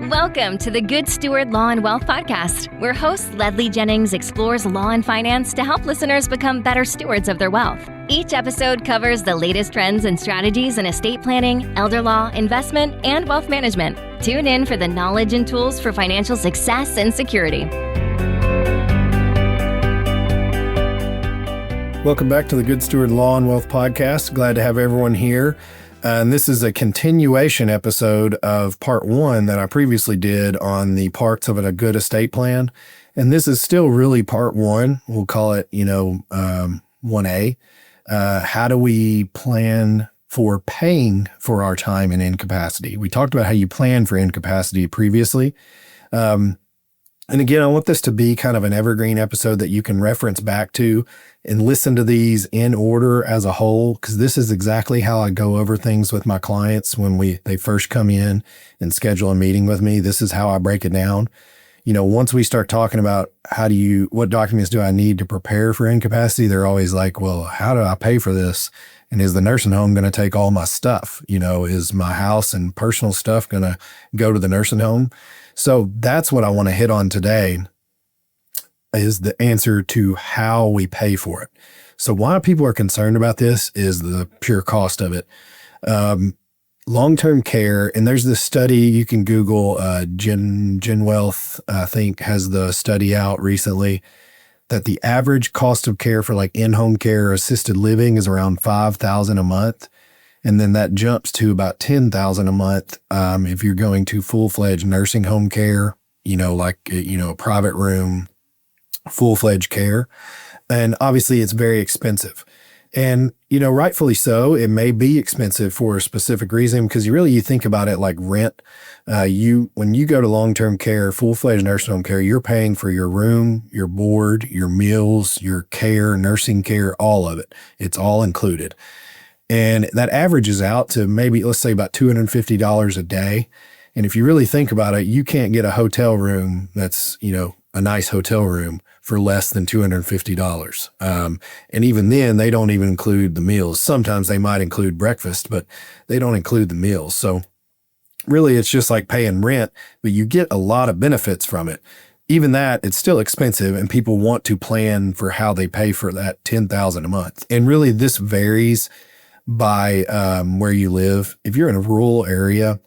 Welcome to the Good Steward Law and Wealth Podcast, where host Ledly Jennings explores law and finance to help listeners become better stewards of their wealth. Each episode covers the latest trends and strategies in estate planning, elder law, investment, and wealth management. Tune in for the knowledge and tools for financial success and security. Welcome back to the Good Steward Law and Wealth Podcast. Glad to have everyone here. And this is a continuation episode of part one that I previously did on the parts of a good estate plan. And this is still really part one. We'll call it, 1A. How do we plan for paying for our time in incapacity? We talked about how you plan for incapacity previously. And again, I want this to be kind of an evergreen episode that you can reference back to and listen to these in order as a whole, because this is exactly how I go over things with my clients when they first come in and schedule a meeting with me. This is how I break it down. Once we start talking about what documents do I need to prepare for incapacity, they're always like, well, how do I pay for this? And is the nursing home going to take all my stuff? Is my house and personal stuff going to go to the nursing home? So that's what I want to hit on today, is the answer to how we pay for it. So why people are concerned about this is the pure cost of it. Long-term care, and there's this study you can Google, Gen Wealth, I think, has the study out recently, that the average cost of care for like in-home care or assisted living is around $5,000 a month. And then that jumps to about $10,000 a month if you're going to full-fledged nursing home care, a private room, full-fledged care. And obviously it's very expensive. And, rightfully so, it may be expensive for a specific reason, because you think about it like rent. When you go to long-term care, full-fledged nursing home care, you're paying for your room, your board, your meals, your care, nursing care, all of it. It's all included. And that averages out to maybe, let's say, about $250 a day. And if you really think about it, you can't get a hotel room that's, a nice hotel room for less than $250. And even then, they don't even include the meals. Sometimes they might include breakfast, but they don't include the meals. So really, it's just like paying rent, but you get a lot of benefits from it. Even that, it's still expensive, and people want to plan for how they pay for that $10,000 a month. And really, this varies by where you live. If you're in a rural area,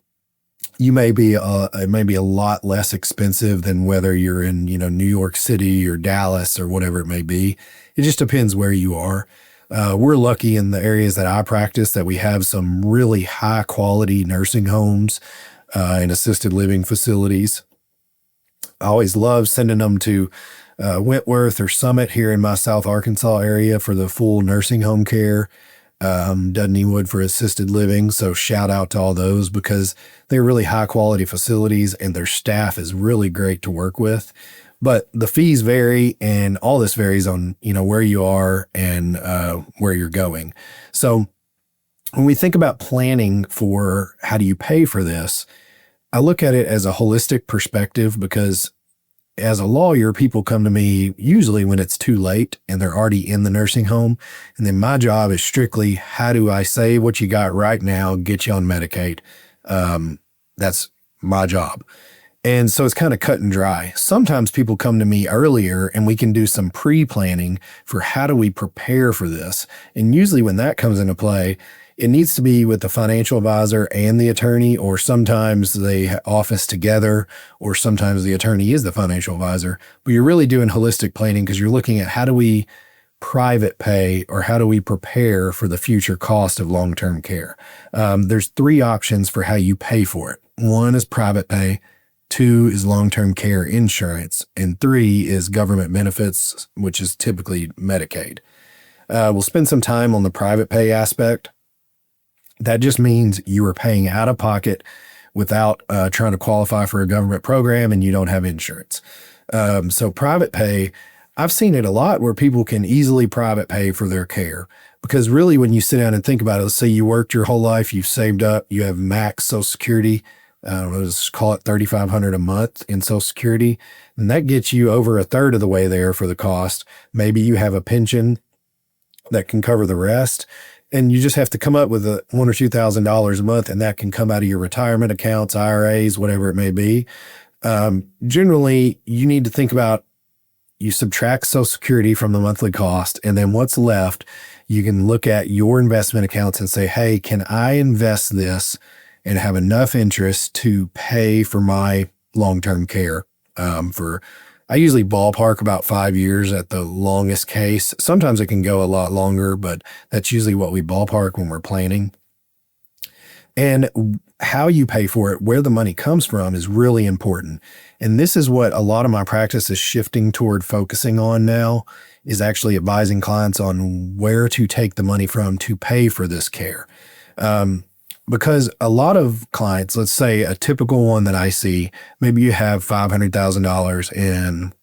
it may be a lot less expensive than whether you're in, New York City or Dallas or whatever it may be. It just depends where you are. We're lucky in the areas that I practice that we have some really high quality nursing homes and assisted living facilities. I always love sending them to Wentworth or Summit here in my South Arkansas area for the full nursing home care. Dudneywood for assisted living. So shout out to all those, because they're really high quality facilities and their staff is really great to work with. But the fees vary, and all this varies on, where you are and where you're going. So when we think about planning for how do you pay for this, I look at it as a holistic perspective, because as a lawyer, people come to me usually when it's too late and they're already in the nursing home. And then my job is strictly, how do I save what you got right now, get you on Medicaid? That's my job. And so it's kind of cut and dry. Sometimes people come to me earlier and we can do some pre-planning for how do we prepare for this. And usually when that comes into play, it needs to be with the financial advisor and the attorney, or sometimes they office together, or sometimes the attorney is the financial advisor. But you're really doing holistic planning, because you're looking at how do we private pay, or how do we prepare for the future cost of long-term care. There's three options for how you pay for it. One is private pay, two is long-term care insurance, and three is government benefits, which is typically Medicaid. We'll spend some time on the private pay aspect. That just means you are paying out of pocket without trying to qualify for a government program, and you don't have insurance. So private pay, I've seen it a lot where people can easily private pay for their care, because really when you sit down and think about it, let's say you worked your whole life, you've saved up, you have max Social Security, let's call it $3,500 a month in Social Security, and that gets you over a third of the way there for the cost. Maybe you have a pension that can cover the rest. And you just have to come up with $1,000 or $2,000 a month, and that can come out of your retirement accounts, IRAs, whatever it may be. Generally, you need to think about, you subtract Social Security from the monthly cost, and then what's left, you can look at your investment accounts and say, hey, can I invest this and have enough interest to pay for my long-term care? I usually ballpark about 5 years at the longest case. Sometimes it can go a lot longer, but that's usually what we ballpark when we're planning. And how you pay for it, where the money comes from, is really important. And this is what a lot of my practice is shifting toward focusing on now, is actually advising clients on where to take the money from to pay for this care. Because a lot of clients, let's say a typical one that I see, maybe you have $500,000 in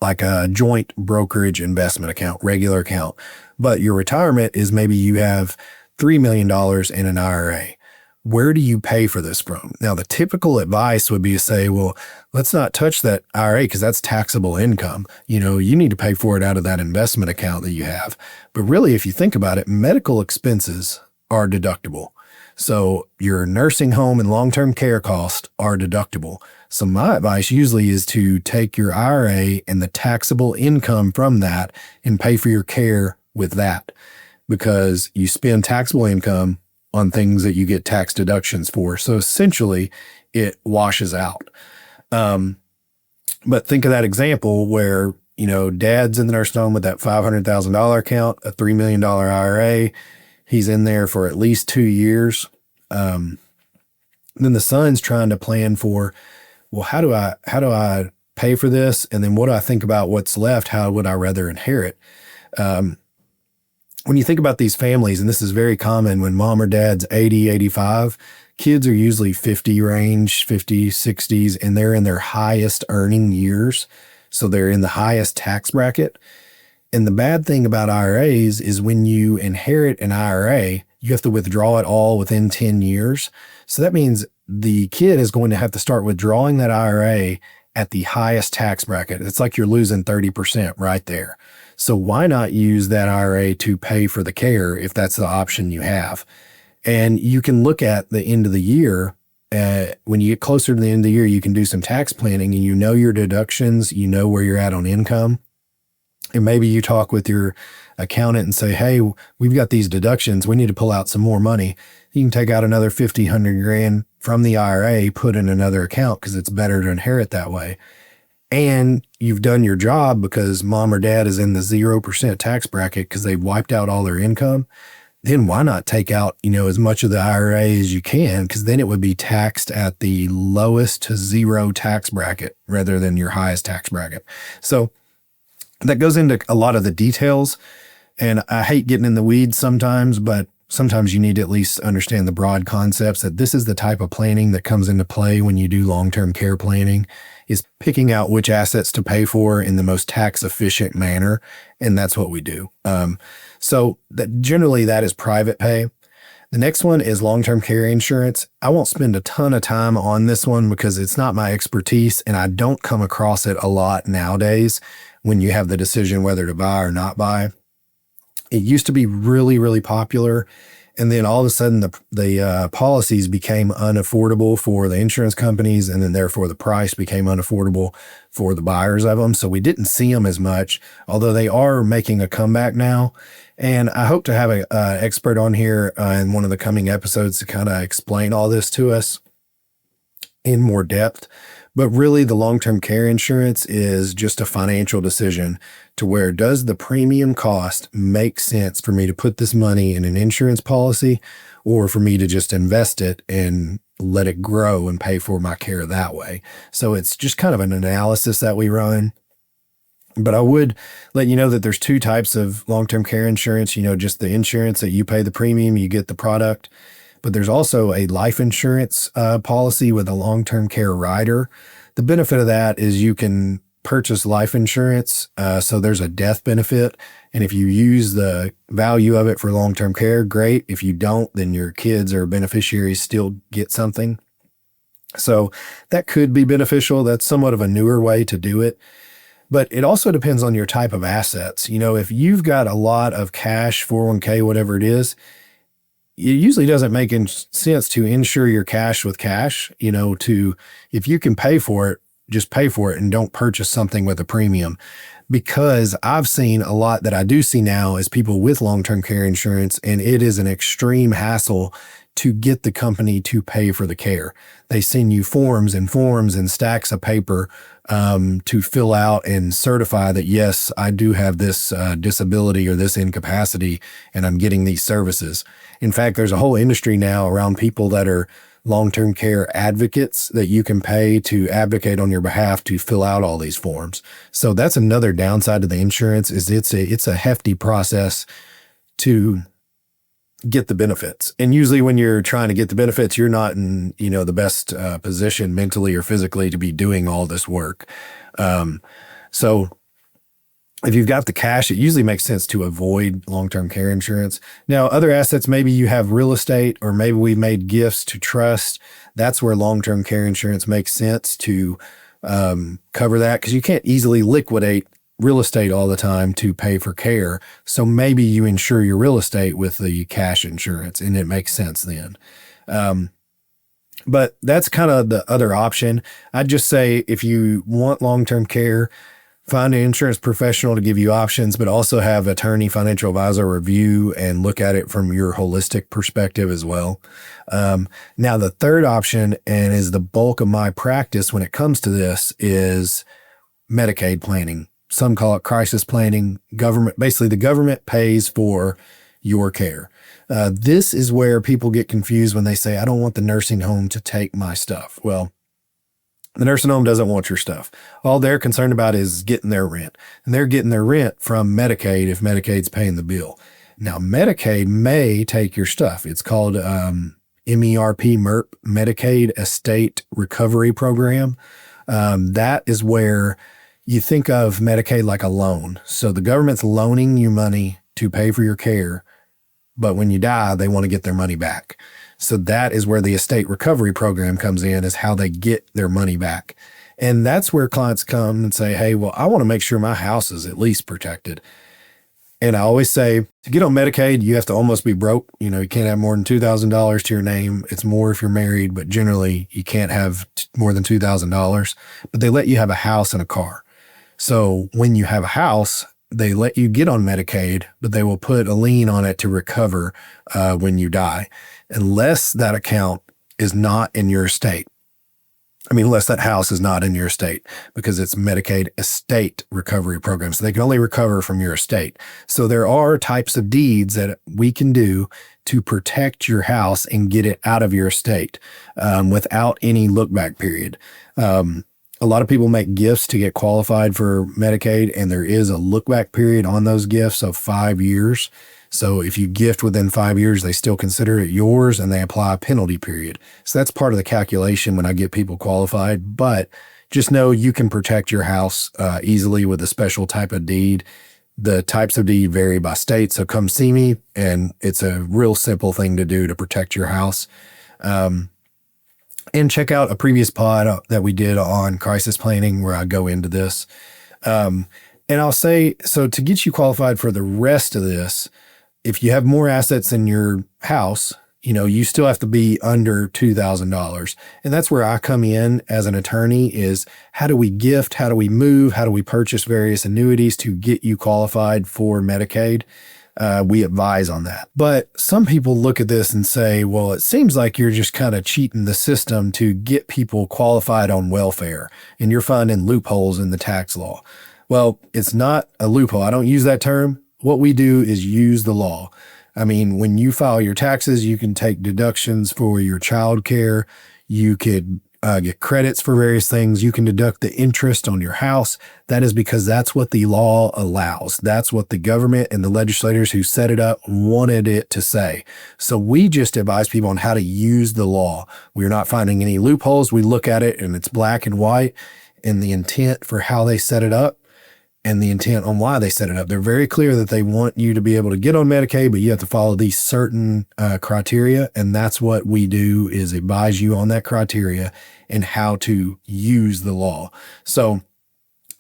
like a joint brokerage investment account, regular account, but your retirement is maybe you have $3 million in an IRA. Where do you pay for this from? Now, the typical advice would be to say, well, let's not touch that IRA because that's taxable income. You need to pay for it out of that investment account that you have. But really, if you think about it, medical expenses are deductible. So your nursing home and long-term care costs are deductible. So my advice usually is to take your IRA and the taxable income from that and pay for your care with that, because you spend taxable income on things that you get tax deductions for. So essentially it washes out. But think of that example where, dad's in the nursing home with that $500,000 account, a $3 million IRA. He's in there for at least 2 years. Then the son's trying to plan for, well, how do I pay for this? And then what do I think about what's left? How would I rather inherit? When you think about these families, and this is very common when mom or dad's 80, 85, kids are usually 50 range, 50, 60s, and they're in their highest earning years. So they're in the highest tax bracket. And the bad thing about IRAs is when you inherit an IRA, you have to withdraw it all within 10 years. So that means the kid is going to have to start withdrawing that IRA at the highest tax bracket. It's like you're losing 30% right there. So why not use that IRA to pay for the care if that's the option you have? And you can look at the end of the year. When you get closer to the end of the year, you can do some tax planning and your deductions, where you're at on income. And maybe you talk with your accountant and say, hey, we've got these deductions. We need to pull out some more money. You can take out another 50, 100 grand from the IRA, put in another account because it's better to inherit that way. And you've done your job because mom or dad is in the 0% tax bracket because they've wiped out all their income. Then why not take out, as much of the IRA as you can? Because then it would be taxed at the lowest to zero tax bracket rather than your highest tax bracket. So that goes into a lot of the details, and I hate getting in the weeds sometimes, but sometimes you need to at least understand the broad concepts that this is the type of planning that comes into play when you do long-term care planning, is picking out which assets to pay for in the most tax-efficient manner, and that's what we do. So generally that is private pay. The next one is long-term care insurance. I won't spend a ton of time on this one because it's not my expertise, and I don't come across it a lot nowadays when you have the decision whether to buy or not buy. It used to be really, really popular, and then all of a sudden the policies became unaffordable for the insurance companies, and then therefore the price became unaffordable for the buyers of them. So we didn't see them as much, although they are making a comeback now. And I hope to have an expert on here in one of the coming episodes to kind of explain all this to us in more depth. But really, the long-term care insurance is just a financial decision to where, does the premium cost make sense for me to put this money in an insurance policy, or for me to just invest it and let it grow and pay for my care that way? So it's just kind of an analysis that we run. But I would let you know that there's two types of long-term care insurance, just the insurance that you pay the premium, you get the product. But there's also a life insurance policy with a long-term care rider. The benefit of that is you can purchase life insurance, so there's a death benefit. And if you use the value of it for long-term care, great. If you don't, then your kids or beneficiaries still get something. So that could be beneficial. That's somewhat of a newer way to do it. But it also depends on your type of assets. If you've got a lot of cash, 401k, whatever it is, it usually doesn't make sense to insure your cash with cash, if you can pay for it, just pay for it and don't purchase something with a premium. Because I've seen a lot that I do see now is people with long-term care insurance, and it is an extreme hassle to get the company to pay for the care. They send you forms and stacks of paper to fill out and certify that, yes, I do have this disability or this incapacity, and I'm getting these services. In fact, there's a whole industry now around people that are long-term care advocates that you can pay to advocate on your behalf to fill out all these forms. So that's another downside to the insurance is it's a hefty process to get the benefits. And usually when you're trying to get the benefits, you're not in, the best position mentally or physically to be doing all this work. So if you've got the cash, it usually makes sense to avoid long-term care insurance. Now, other assets, maybe you have real estate, or maybe we made gifts to trust. That's where long-term care insurance makes sense to cover that, because you can't easily liquidate real estate all the time to pay for care. So maybe you insure your real estate with the cash insurance, and it makes sense then. But that's kind of the other option. I'd just say if you want long-term care, find an insurance professional to give you options, but also have attorney, financial advisor review and look at it from your holistic perspective as well. Now, the third option, and is the bulk of my practice when it comes to this, is Medicaid planning. Some call it crisis planning. Basically, the government pays for your care. This is where people get confused when they say, I don't want the nursing home to take my stuff. Well, the nursing home doesn't want your stuff. All they're concerned about is getting their rent. And they're getting their rent from Medicaid if Medicaid's paying the bill. Now, Medicaid may take your stuff. It's called MERP, Medicaid Estate Recovery Program. That is where you think of Medicaid like a loan. So the government's loaning you money to pay for your care, but when you die, they want to get their money back. So that is where the estate recovery program comes in, is how they get their money back. And that's where clients come and say, hey, well, I want to make sure my house is at least protected. And I always say, to get on Medicaid, you have to almost be broke. You can't have more than $2,000 to your name. It's more if you're married, but generally you can't have more than $2,000. But they let you have a house and a car. So when you have a house, they let you get on Medicaid, but they will put a lien on it to recover when you die, unless that account is not in your estate. Unless that house is not in your estate, because it's Medicaid Estate Recovery Program. So they can only recover from your estate. So there are types of deeds that we can do to protect your house and get it out of your estate without any look back period. A lot of people make gifts to get qualified for Medicaid, and there is a look back period on those gifts of 5 years. So if you gift within 5 years, they still consider it yours, and they apply a penalty period. So that's part of the calculation when I get people qualified. But just know you can protect your house easily with a special type of deed. The types of deed vary by state. So come see me, and it's a real simple thing to do to protect your house. And check out a previous pod that we did on crisis planning where I go into this. And I'll say, so to get you qualified for the rest of this, if you have more assets in your house, you still have to be under $2,000. And that's where I come in as an attorney, is how do we gift? How do we move? How do we purchase various annuities to get you qualified for Medicaid? We advise on that. But some people look at this and say, well, it seems like you're just kind of cheating the system to get people qualified on welfare, and you're finding loopholes in the tax law. Well, it's not a loophole. I don't use that term. What we do is use the law. When you file your taxes, you can take deductions for your child care. You could get credits for various things. You can deduct the interest on your house. That is because that's what the law allows. That's what the government and the legislators who set it up wanted it to say. So we just advise people on how to use the law. We're not finding any loopholes. We look at it and it's black and white, and the intent for how they set it up and the intent on why they set it up. They're very clear that they want you to be able to get on Medicaid, but you have to follow these certain criteria. And that's what we do, is advise you on that criteria and how to use the law. So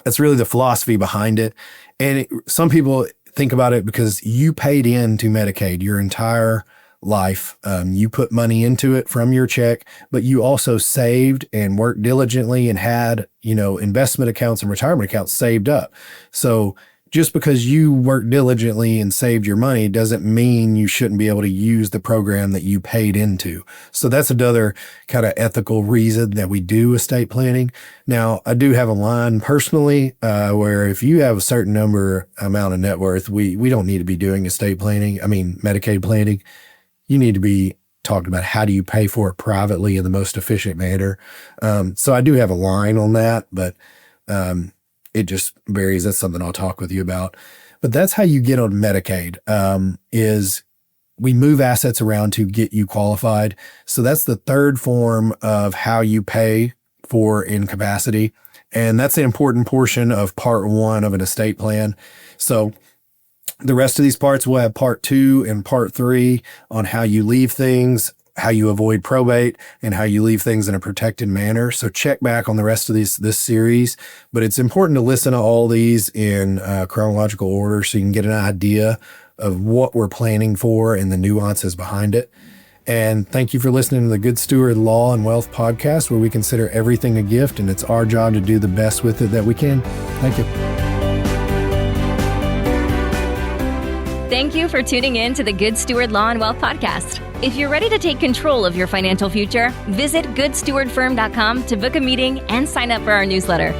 That's really the philosophy behind it. And some people think about it because you paid into Medicaid your entire life. You put money into it from your check, but you also saved and worked diligently and had, investment accounts and retirement accounts saved up. So just because you worked diligently and saved your money doesn't mean you shouldn't be able to use the program that you paid into. So that's another kind of ethical reason that we do estate planning. Now, I do have a line personally where if you have a certain amount of net worth, we don't need to be doing Medicaid planning. You need to be talking about how do you pay for it privately in the most efficient manner. So I do have a line on that, but it just varies. That's something I'll talk with you about. But that's how you get on Medicaid, is we move assets around to get you qualified. So that's the third form of how you pay for incapacity. And that's the important portion of part 1 of an estate plan. So the rest of these parts, we'll have part 2 and part 3 on how you leave things, how you avoid probate, and how you leave things in a protected manner. So check back on the rest of this series. But it's important to listen to all these in chronological order so you can get an idea of what we're planning for and the nuances behind it. And thank you for listening to the Good Steward Law and Wealth podcast, where we consider everything a gift, and it's our job to do the best with it that we can. Thank you. Thank you for tuning in to the Good Steward Law and Wealth podcast. If you're ready to take control of your financial future, visit goodstewardfirm.com to book a meeting and sign up for our newsletter.